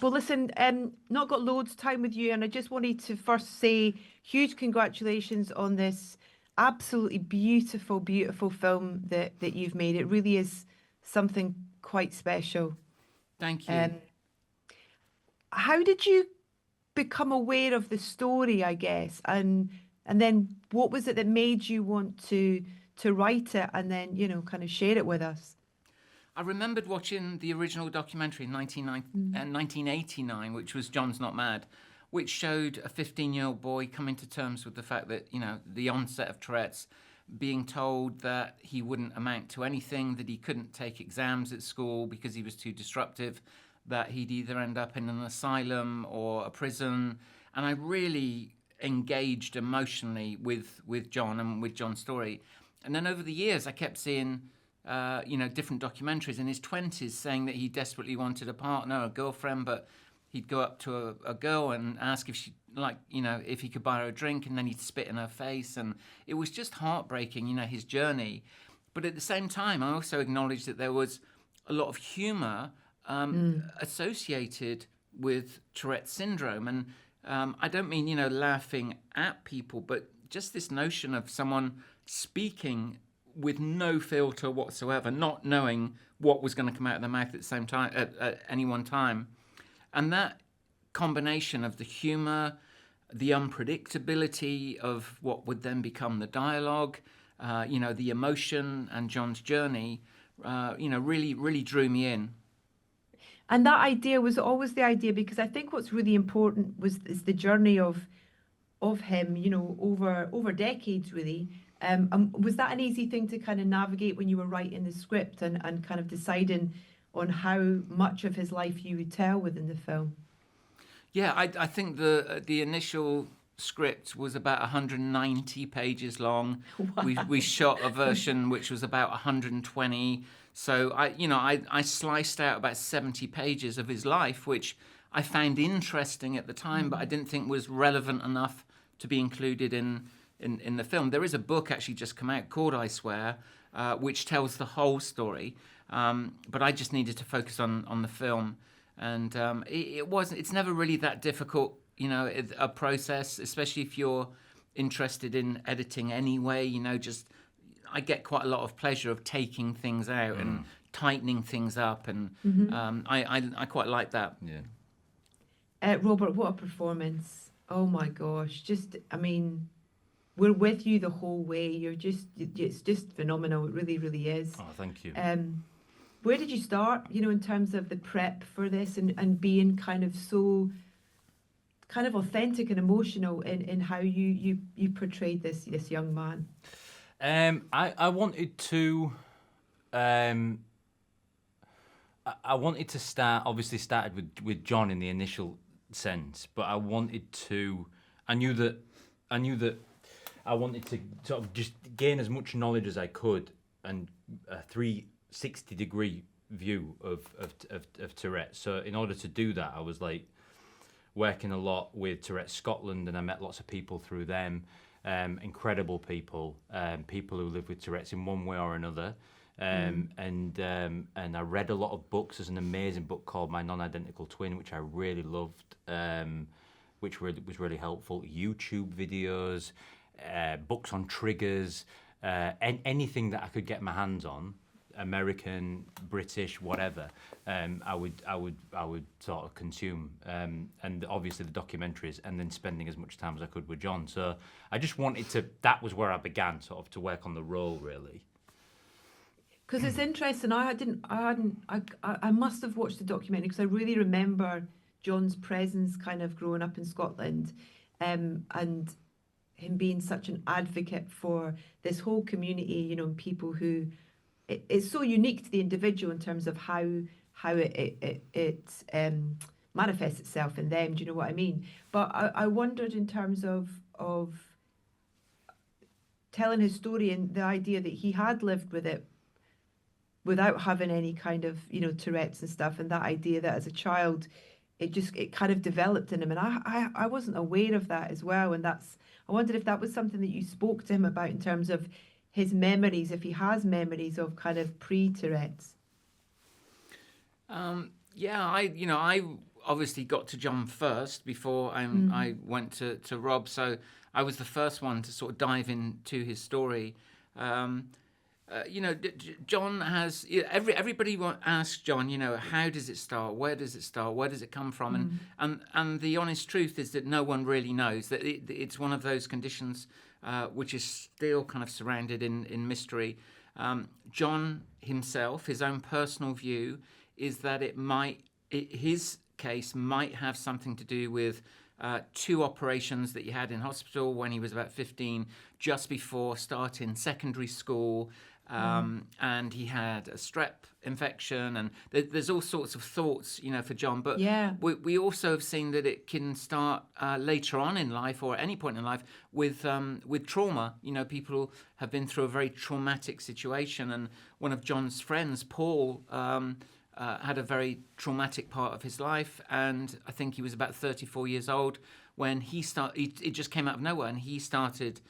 Well, listen, not got loads of time with you, and I just wanted to first say huge congratulations on this absolutely beautiful, beautiful film that you've made. It really is something quite special. Thank you. Um, how did you become aware of the story, I guess, and then what was it that made you want to write it and then, kind of share it with us? I remembered watching the original documentary in Mm. 1989, which was John's Not Mad, which showed a 15-year-old boy coming to terms with the fact that, the onset of Tourette's, being told that he wouldn't amount to anything, that he couldn't take exams at school because he was too disruptive, that he'd either end up in an asylum or a prison. And I really engaged emotionally with John and with John's story. And then over the years, I kept seeing different documentaries in his 20s saying that he desperately wanted a partner, a girlfriend, but he'd go up to a girl and ask if she, if he could buy her a drink, and then he'd spit in her face. And it was just heartbreaking, his journey. But at the same time, I also acknowledged that there was a lot of humor Mm. associated with Tourette's syndrome. And I don't mean, laughing at people, but just this notion of someone speaking with no filter whatsoever, not knowing what was going to come out of their mouth at the same time at any one time, and that combination of the humour, the unpredictability of what would then become the dialogue, the emotion and John's journey, really, really drew me in. And that idea was always the idea because I think what's really important is the journey of him, over decades really. Was that an easy thing to kind of navigate when you were writing the script and kind of deciding on how much of his life you would tell within the film? Yeah, I think the initial script was about 190 pages long. We Wow. shot a version which was about 120. So I sliced out about 70 pages of his life, which I found interesting at the time, but I Mm. didn't think was relevant enough to be included in the film. There is a book actually just come out called I Swear, which tells the whole story. But I just needed to focus on the film, and it wasn't. It's never really that difficult, a process, especially if you're interested in editing anyway. Just I get quite a lot of pleasure of taking things out and tightening things up, and Hmm. I quite like that. Yeah. Robert, what a performance. Oh my gosh. Just, I mean, we're with you the whole way. It's just phenomenal. It really, really is. Oh, thank you. Um, where did you start, in terms of the prep for this and being kind of so kind of authentic and emotional in how you portrayed this young man? I wanted to. Um, I wanted to start. Obviously, started with John in the initial sense, but I wanted to. I knew that. I wanted to sort of just gain as much knowledge as I could and a 360-degree view of Tourette. So in order to do that, I was like working a lot with Tourette Scotland, and I met lots of people through them. Incredible people, people who live with Tourette's in one way or another. And I read a lot of books. There's an amazing book called My Non-Identical Twin, which I really loved, which was really helpful. YouTube videos, books on triggers, anything that I could get my hands on, American, British, whatever. I would sort of consume, and obviously the documentaries, and then spending as much time as I could with John. So I just wanted to. That was where I began, sort of, to work on the role, really. Because it's interesting. I must have watched the documentary because I really remember John's presence kind of growing up in Scotland, and him being such an advocate for this whole community, and people who it's so unique to the individual in terms of how it manifests itself in them. Do you know what I mean? But I wondered in terms of telling his story and the idea that he had lived with it without having any kind of Tourette's and stuff, and that idea that as a child it kind of developed in him, and I wasn't aware of that as well, and I wondered if that was something that you spoke to him about in terms of his memories, if he has memories of kind of pre-Tourette's. Yeah, obviously got to John first before I went to Rob, so I was the first one to sort of dive into his story. John has everybody asks John, how does it start? Where does it start? Where does it come from? And the honest truth is that no one really knows. That it's one of those conditions which is still kind of surrounded in mystery. John himself, his own personal view, is that his case might have something to do with 2 operations that he had in hospital when he was about 15, just before starting secondary school. And he had a strep infection, and there's all sorts of thoughts, for John. But we also have seen that it can start later on in life, or at any point in life, with trauma. People have been through a very traumatic situation, and one of John's friends, Paul, had a very traumatic part of his life, and I think he was about 34 years old when it just came out of nowhere, and he started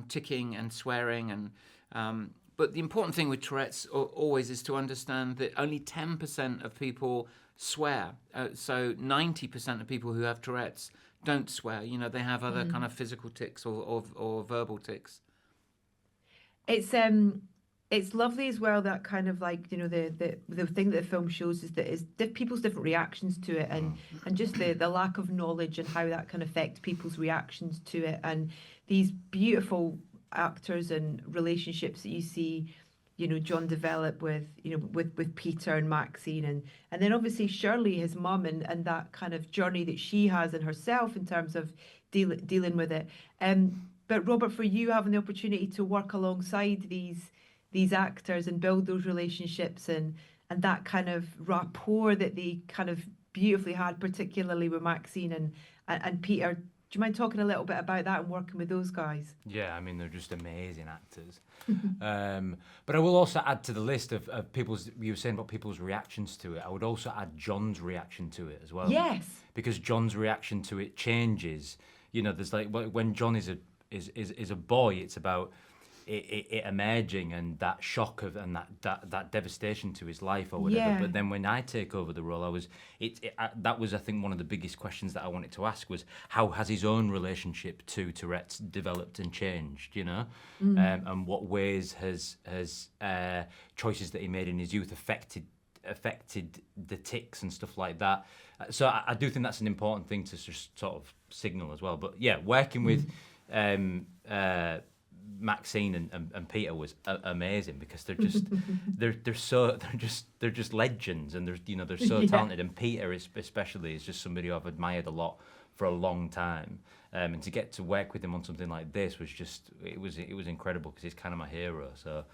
ticking and swearing. And but the important thing with Tourette's always is to understand that only 10% of people swear. So 90% of people who have Tourette's don't swear. They have other kind of physical tics or verbal tics. It's lovely as well, that kind of like, the thing that the film shows is that people's different reactions to it, and just the lack of knowledge and how that can affect people's reactions to it, and these beautiful actors and relationships that you see, John develop with Peter and Maxine, and then obviously Shirley, his mum, and that kind of journey that she has in herself in terms of dealing with it. But Robert, for you having the opportunity to work alongside these actors and build those relationships and that kind of rapport that they kind of beautifully had, particularly with Maxine and Peter. Do you mind talking a little bit about that and working with those guys? Yeah, I mean, they're just amazing actors. But I will also add to the list of people's, you were saying about people's reactions to it, I would also add John's reaction to it as well. Yes. Because John's reaction to it changes. There's like, when John is a boy, it's about it emerging and that shock of and that devastation to his life or whatever. Yeah. But then when I take over the role, that was I think one of the biggest questions that I wanted to ask was, how has his own relationship to Tourette's developed and changed, and what ways has choices that he made in his youth affected the tics and stuff like that. So I do think that's an important thing to just sort of signal as well. But yeah, working with Maxine and Peter was amazing, because they're just they're just legends, and they're so talented. And Peter especially is just somebody I've admired a lot for a long time, and to get to work with him on something like this was just it was incredible, because he's kind of my hero. So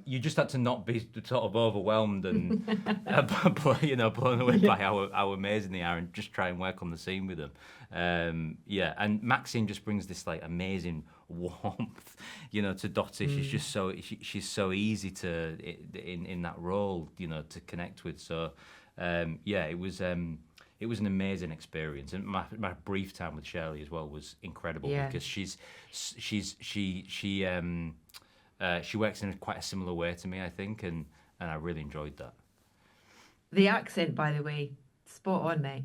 you just had to not be sort of overwhelmed and blown away by how amazing they are, and just try and work on the scene with them. And Maxine just brings this like amazing warmth, to Dottie. She's so easy to in that role, to connect with. So it was an amazing experience, and my brief time with Shirley as well was incredible, because she works in quite a similar way to me, I think, and I really enjoyed that. The accent, by the way, spot on, mate.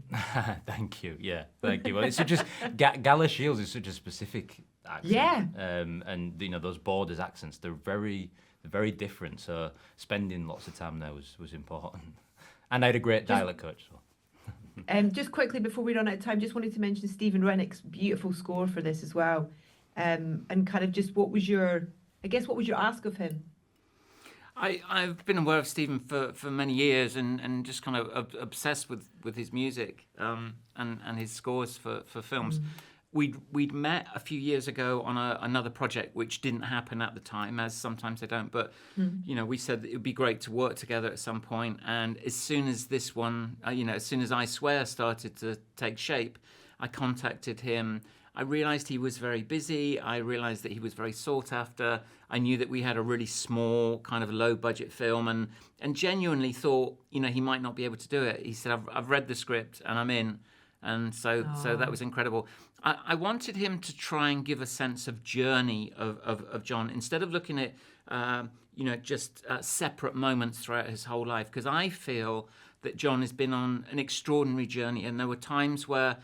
Thank you. Yeah, thank you. Well, it's just Gala Shields is such a specific accent. Yeah. And those Borders accents, they're very different. So spending lots of time there was important. And I had a great dialect coach. So. Just quickly before we run out of time, just wanted to mention Stephen Rennick's beautiful score for this as well, and kind of just what was your ask of him? I've been aware of Stephen for many years, and just kind of obsessed with his music and his scores for films. We'd met a few years ago on another project which didn't happen at the time, as sometimes they don't. But we said that it would be great to work together at some point. And as soon as this one, as soon as I Swear started to take shape, I contacted him. I realised he was very busy. I realised that he was very sought after. I knew that we had a really small, kind of low budget film, and genuinely thought, he might not be able to do it. He said, I've read the script and I'm in. And so that was incredible. I wanted him to try and give a sense of journey of John, instead of looking at, just separate moments throughout his whole life. Because I feel that John has been on an extraordinary journey, and there were times where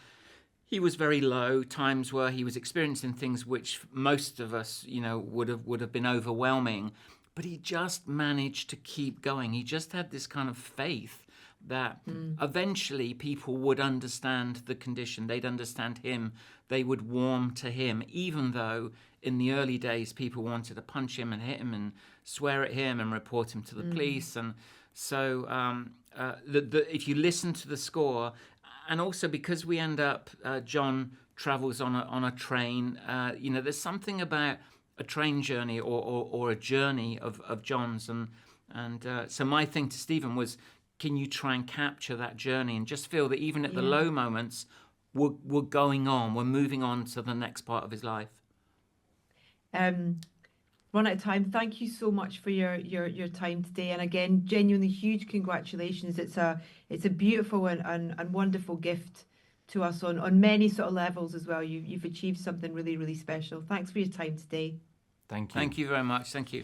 he was very low, times where he was experiencing things which most of us, would have been overwhelming, but he just managed to keep going. He just had this kind of faith that eventually people would understand the condition, they'd understand him, they would warm to him, even though in the early days people wanted to punch him and hit him and swear at him and report him to the police. And so if you listen to the score, and also because we end up, John travels on a train, there's something about a train journey or a journey of John's. And so my thing to Stephen was, can you try and capture that journey and just feel that even at the low moments, we're going on, we're moving on to the next part of his life. Run out of time. Thank you so much for your time today, and again, genuinely huge congratulations. It's a beautiful and wonderful gift to us on many sort of levels as well. You've achieved something really, really special. Thanks for your time today. Thank you. Thank you very much. Thank you.